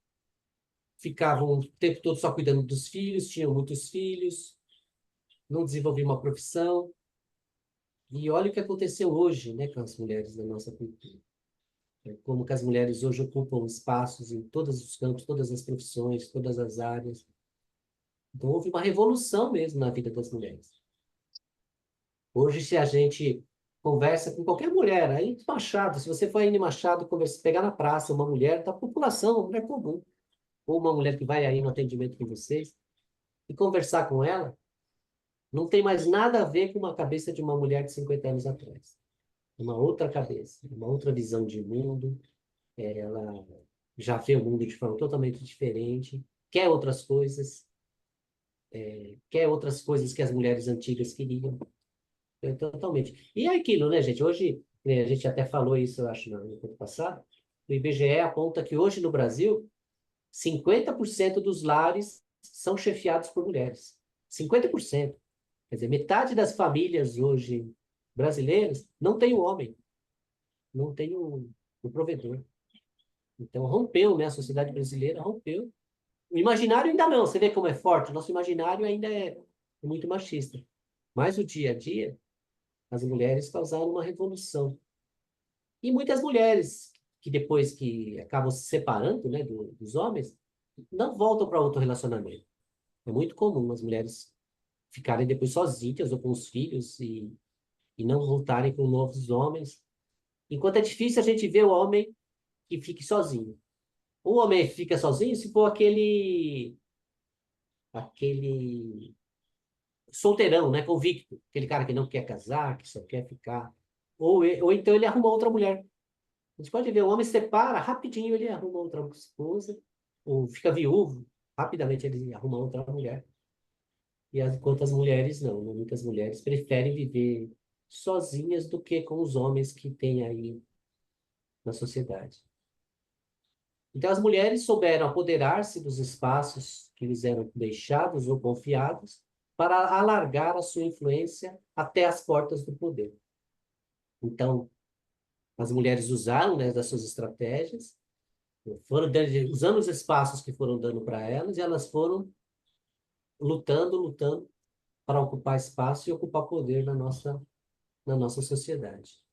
ficavam o tempo todo só cuidando dos filhos, tinham muitos filhos, não desenvolviam uma profissão. E olha o que aconteceu hoje, né, com as mulheres da nossa cultura. Como que as mulheres hoje ocupam espaços em todos os campos, todas as profissões, todas as áreas. Então, houve uma revolução mesmo na vida das mulheres. Hoje, se a gente conversa com qualquer mulher, aí em Machado, se você for aí em Machado, pegar na praça uma mulher da população, uma mulher comum, ou uma mulher que vai aí no atendimento com vocês, e conversar com ela, não tem mais nada a ver com uma cabeça de uma mulher de 50 anos atrás. Uma outra cabeça, uma outra visão de mundo, ela já vê o mundo de forma totalmente diferente, quer outras coisas, quer outras coisas que as mulheres antigas queriam. Totalmente. E é aquilo, né, gente? Hoje, a gente até falou isso, eu acho, no ano passado, o IBGE aponta que hoje no Brasil, 50% dos lares são chefiados por mulheres. 50%. Quer dizer, metade das famílias hoje brasileiras não tem o homem, não tem o provedor. Então, rompeu, né? A sociedade brasileira rompeu. O imaginário ainda não, você vê como é forte? O nosso imaginário ainda é muito machista. Mas o dia a dia, as mulheres causaram uma revolução. E muitas mulheres que depois que acabam se separando, né, dos homens, não voltam para outro relacionamento. É muito comum as mulheres ficarem depois sozinhas ou com os filhos e não voltarem com novos homens. Enquanto é difícil a gente ver o homem que fique sozinho. O homem fica sozinho se for aquele solteirão, né, convicto, aquele cara que não quer casar, que só quer ficar. Ou então ele arruma outra mulher. A gente pode ver, o homem se separa, rapidinho ele arruma outra esposa, ou fica viúvo, rapidamente ele arruma outra mulher. E enquanto as mulheres não, né? Muitas mulheres preferem viver sozinhas do que com os homens que tem aí na sociedade. Então as mulheres souberam apoderar-se dos espaços que lhes eram deixados ou confiados para alargar a sua influência até as portas do poder. Então, as mulheres usaram, né, das suas estratégias, usando os espaços que foram dando para elas, e elas foram lutando, lutando, para ocupar espaço e ocupar poder na nossa sociedade.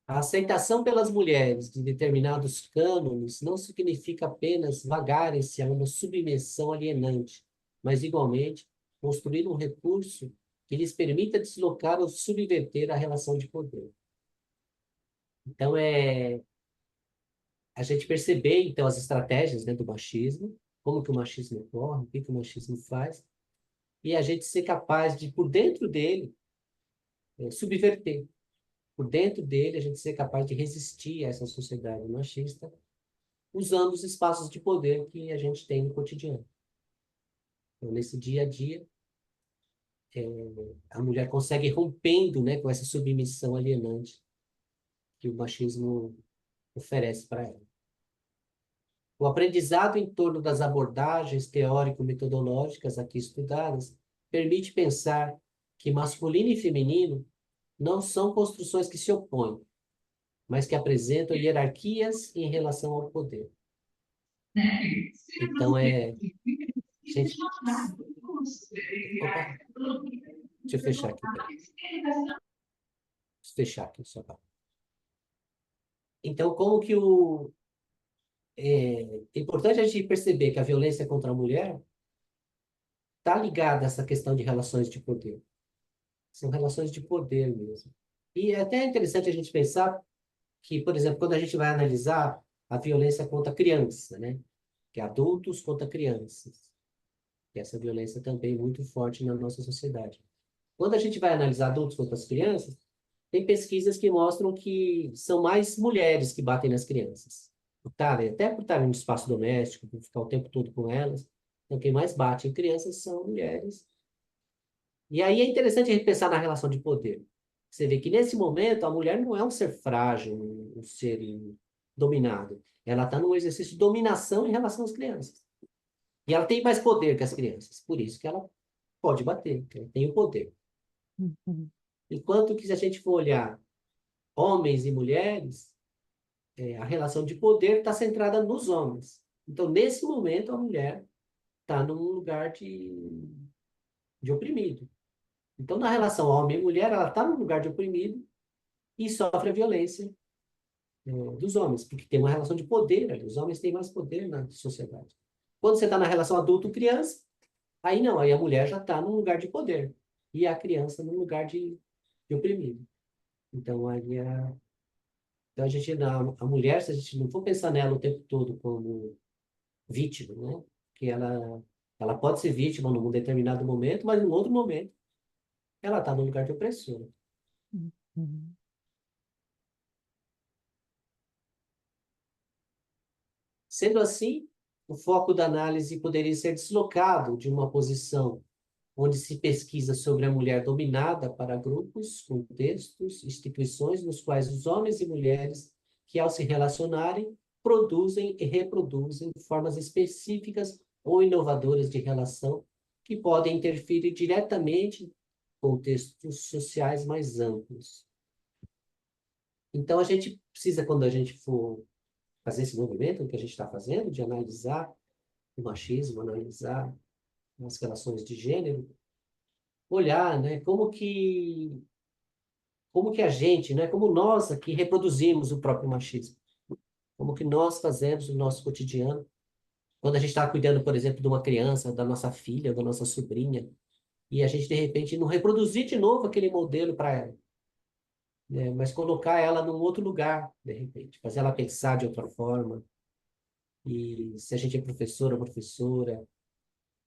A aceitação pelas mulheres de determinados cânones não significa apenas vagarem-se a uma submissão alienante, mas, igualmente, construir um recurso que lhes permita deslocar ou subverter a relação de poder. Então, a gente perceber, então, as estratégias, né, do machismo, como que o machismo ocorre, o que que o machismo faz, e a gente ser capaz de, por dentro dele, subverter. Por dentro dele, a gente ser capaz de resistir a essa sociedade machista, usando os espaços de poder que a gente tem no cotidiano. Então, nesse dia a dia, a mulher consegue ir rompendo, né, com essa submissão alienante que o machismo oferece para ela. O aprendizado em torno das abordagens teórico-metodológicas aqui estudadas permite pensar que masculino e feminino não são construções que se opõem, mas que apresentam hierarquias em relação ao poder. Então, gente... Opa, deixa eu fechar aqui. Deixa eu fechar aqui só. Então, como que é importante a gente perceber que a violência contra a mulher está ligada a essa questão de relações de poder. São relações de poder mesmo. E é até interessante a gente pensar que, por exemplo, quando a gente vai analisar a violência contra a criança, né? Que é adultos contra crianças. E essa violência também é muito forte na nossa sociedade. Quando a gente vai analisar adultos contra as crianças, tem pesquisas que mostram que são mais mulheres que batem nas crianças. Até por estarem no espaço doméstico, por ficar o tempo todo com elas. Então, quem mais bate em crianças são mulheres. E aí é interessante a gente pensar na relação de poder. Você vê que nesse momento a mulher não é um ser frágil, um ser dominado. Ela está num exercício de dominação em relação às crianças. E ela tem mais poder que as crianças. Por isso que ela pode bater, porque ela tem o poder. Uhum. Enquanto que se a gente for olhar homens e mulheres, a relação de poder está centrada nos homens. Então, nesse momento, a mulher está num lugar de oprimido. Então, na relação homem e mulher, ela está num lugar de oprimido e sofre a violência dos homens, porque tem uma relação de poder ali. Os homens têm mais poder na sociedade. Quando você está na relação adulto-criança, aí não, aí a mulher já está num lugar de poder e a criança num lugar de oprimido. Então, aí então a mulher, se a gente não for pensar nela o tempo todo como vítima, né? Que ela pode ser vítima num determinado momento, mas num outro momento ela está no lugar de opressora. Uhum. Sendo assim, o foco da análise poderia ser deslocado de uma posição onde se pesquisa sobre a mulher dominada para grupos, contextos, instituições nos quais os homens e mulheres que, ao se relacionarem, produzem e reproduzem formas específicas ou inovadoras de relação que podem interferir diretamente em contextos sociais mais amplos. Então, a gente precisa, quando a gente for fazer esse movimento que a gente está fazendo, de analisar o machismo, analisar as relações de gênero, olhar, né, como que a gente, né, como nós aqui reproduzimos o próprio machismo, como que nós fazemos o nosso cotidiano, quando a gente está cuidando, por exemplo, de uma criança, da nossa filha, da nossa sobrinha, e a gente, de repente, não reproduzir de novo aquele modelo para ela, né, mas colocar ela num outro lugar, de repente, fazer ela pensar de outra forma, e se a gente é professora ou professora,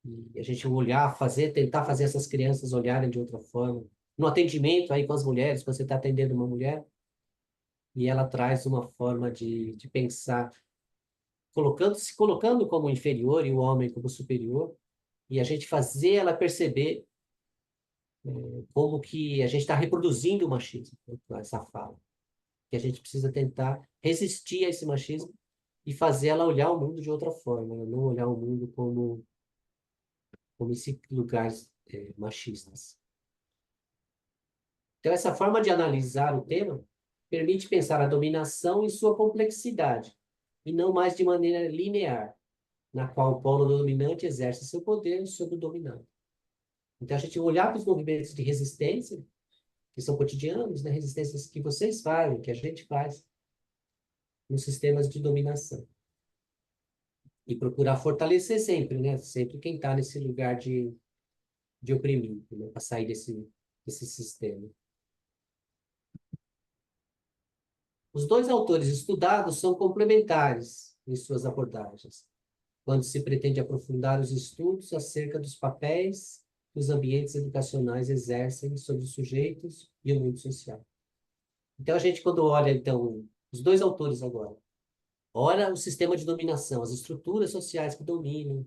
e a gente olhar, tentar fazer essas crianças olharem de outra forma, no atendimento aí com as mulheres, quando você está atendendo uma mulher, e ela traz uma forma de pensar, se colocando como inferior e o homem como superior, e a gente fazer ela perceber como que a gente está reproduzindo o machismo, né, com essa fala. Que a gente precisa tentar resistir a esse machismo e fazer ela olhar o mundo de outra forma, né? Não olhar o mundo como esse lugares machistas. Então, essa forma de analisar o tema permite pensar a dominação em sua complexidade, e não mais de maneira linear. na qual o polo dominante exerce seu poder sobre o dominado. Então, a gente olhar para os movimentos de resistência, que são cotidianos, né? Resistências que vocês fazem, que a gente faz, nos sistemas de dominação. E procurar fortalecer sempre, né? Sempre quem está nesse lugar de oprimido, né? Para sair desse sistema. Os dois autores estudados são complementares em suas abordagens, quando se pretende aprofundar os estudos acerca dos papéis que os ambientes educacionais exercem sobre os sujeitos e o mundo social. Então, a gente, quando olha, então, os dois autores agora, olha o sistema de dominação, as estruturas sociais que dominam,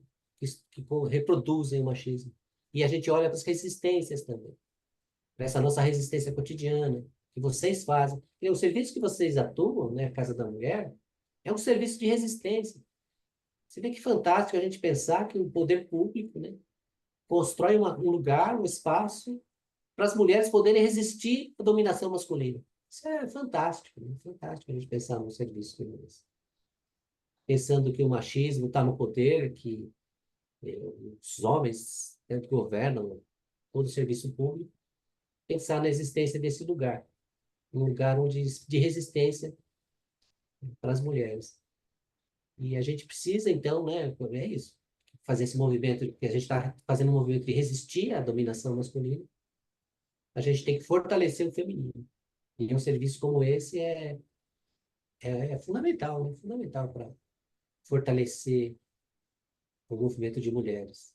que reproduzem o machismo. E a gente olha para as resistências também, para essa nossa resistência cotidiana, que vocês fazem. E o serviço que vocês atuam, né, a Casa da Mulher, é um serviço de resistência. Você vê que fantástico a gente pensar que o poder público, né, constrói um lugar, um espaço, para as mulheres poderem resistir à dominação masculina. Isso é fantástico, né? Fantástico a gente pensar num serviço como esse. Pensando que o machismo está no poder, que os homens, né, governam todo o serviço público, pensar na existência desse lugar, um lugar de resistência para as mulheres. E a gente precisa, então, né, é isso, fazer esse movimento, que a gente está fazendo um movimento de resistir à dominação masculina, a gente tem que fortalecer o feminino. E um serviço como esse é fundamental, né? Fundamental para fortalecer o movimento de mulheres.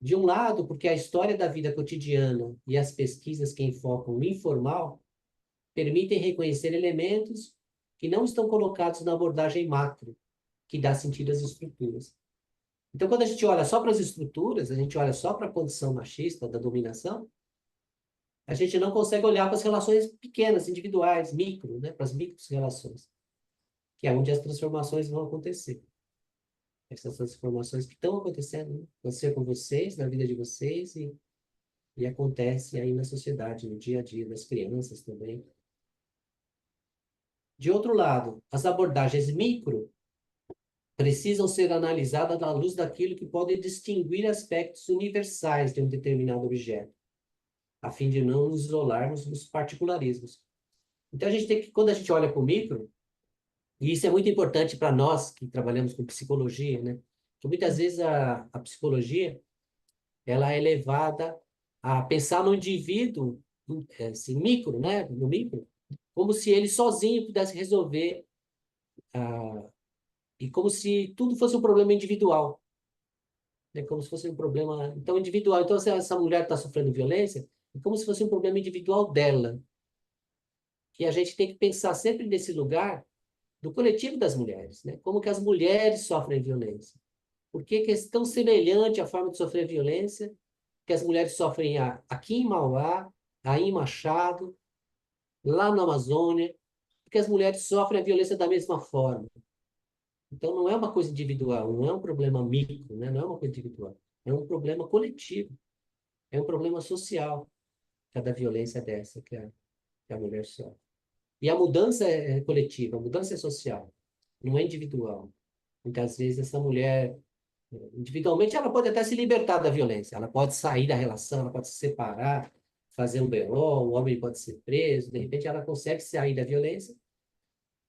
De um lado, porque a história da vida cotidiana e as pesquisas que enfocam o informal permitem reconhecer elementos que não estão colocados na abordagem macro, que dá sentido às estruturas. Então, quando a gente olha só para as estruturas, a gente olha só para a condição machista da dominação, a gente não consegue olhar para as relações pequenas, individuais, micro, né? Para as micro-relações, que é onde as transformações vão acontecer. Essas transformações que estão acontecendo, né? Aconteceu com vocês, na vida de vocês, e acontece aí na sociedade, no dia a dia das crianças também. De outro lado, as abordagens micro precisam ser analisadas à luz daquilo que pode distinguir aspectos universais de um determinado objeto, a fim de não nos isolarmos nos particularismos. Então, a gente tem que, quando a gente olha para o micro, e isso é muito importante para nós que trabalhamos com psicologia, né? Porque muitas vezes a psicologia ela é levada a pensar no indivíduo, assim, micro, né? No micro, como se ele sozinho pudesse resolver, e como se tudo fosse um problema individual, né? Como se fosse um problema, então, individual. Então, se essa mulher está sofrendo violência, é como se fosse um problema individual dela. Que a gente tem que pensar sempre nesse lugar do coletivo das mulheres, né? Como que as mulheres sofrem violência. Por que que é tão semelhante a forma de sofrer violência que as mulheres sofrem aqui em Mauá, aí em Machado, lá na Amazônia, porque as mulheres sofrem a violência da mesma forma. Então, não é uma coisa individual, não é um problema micro, né? Não é uma coisa individual, é um problema coletivo, é um problema social, cada violência dessa que a mulher sofre. E a mudança é coletiva, a mudança é social, não é individual. Muitas vezes essa mulher, individualmente, ela pode até se libertar da violência, ela pode sair da relação, ela pode se separar, fazer um BO, o homem pode ser preso, de repente ela consegue sair da violência,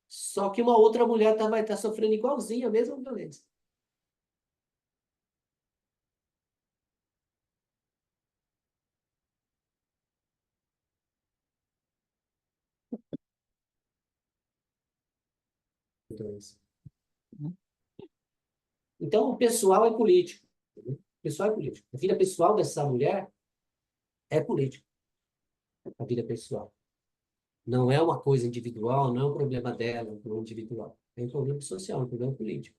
só que uma outra mulher vai estar sofrendo igualzinho a mesma violência. Então, o pessoal é político. O pessoal é político. A vida pessoal dessa mulher é política. A vida pessoal. Não é uma coisa individual, não é um problema dela, um problema individual. É um problema social, um problema político.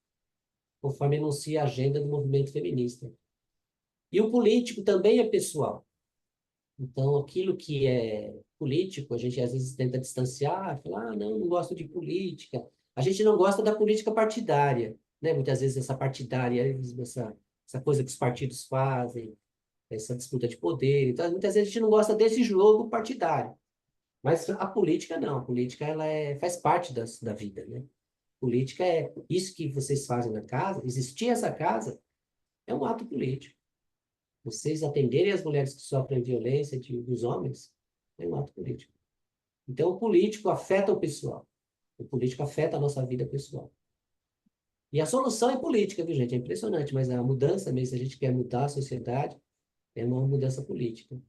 Conforme anuncia a agenda do movimento feminista. E o político também é pessoal. Então, aquilo que é político, a gente às vezes tenta distanciar, falar, não, não gosto de política. A gente não gosta da política partidária, né? Muitas vezes essa partidária, essa coisa que os partidos fazem, essa disputa de poder. Então, muitas vezes a gente não gosta desse jogo partidário. Mas a política não, a política ela faz parte da vida, né? Política é isso que vocês fazem na casa, existir essa casa é um ato político. Vocês atenderem as mulheres que sofrem violência dos homens é um ato político. Então, o político afeta o pessoal. O político afeta a nossa vida pessoal. E a solução é política, viu, gente? É impressionante, mas a mudança mesmo, se a gente quer mudar a sociedade, é uma mudança política.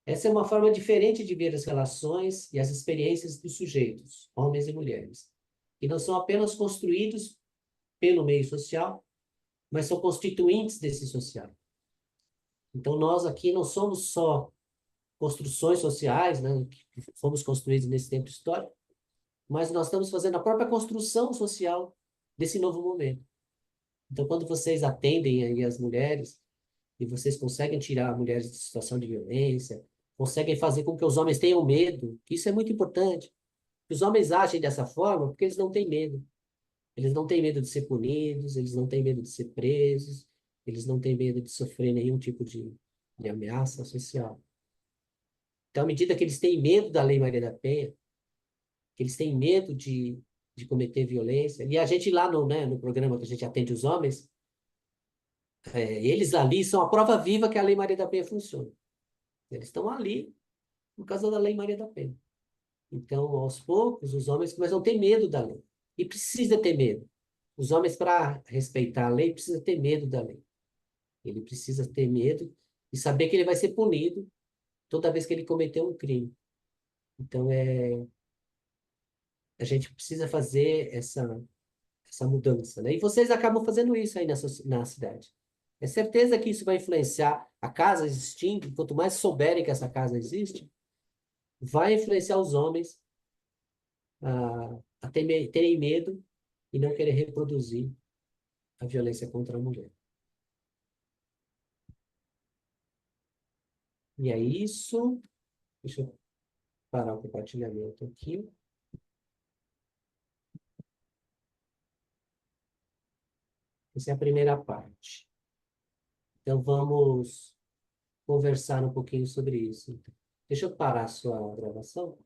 Essa é uma forma diferente de ver as relações e as experiências dos sujeitos, homens e mulheres, que não são apenas construídos pelo meio social, mas são constituintes desse social. Então, nós aqui não somos só construções sociais, né, que fomos construídos nesse tempo histórico, mas nós estamos fazendo a própria construção social desse novo momento. Então, quando vocês atendem aí as mulheres, e vocês conseguem tirar mulheres de situação de violência, conseguem fazer com que os homens tenham medo, que isso é muito importante. Os homens agem dessa forma porque eles não têm medo. Eles não têm medo de ser punidos, eles não têm medo de ser presos, eles não têm medo de sofrer nenhum tipo de ameaça social. Então, à medida que eles têm medo da Lei Maria da Penha, que eles têm medo de cometer violência, e a gente lá no programa que a gente atende os homens, eles ali são a prova viva que a Lei Maria da Penha funciona. Eles estão ali por causa da Lei Maria da Penha. Então, aos poucos, os homens começam a ter medo da lei. E precisa ter medo. Os homens, para respeitar a lei, precisa ter medo da lei. Ele precisa ter medo e saber que ele vai ser punido toda vez que ele cometer um crime. Então, a gente precisa fazer essa mudança, né? E vocês acabam fazendo isso aí na cidade. É certeza que isso vai influenciar a casa existindo, quanto mais souberem que essa casa existe, vai influenciar os homens a terem medo e não querer reproduzir a violência contra a mulher. E é isso. Deixa eu parar o compartilhamento aqui. Essa é a primeira parte. Então, vamos conversar um pouquinho sobre isso. Deixa eu parar a sua gravação.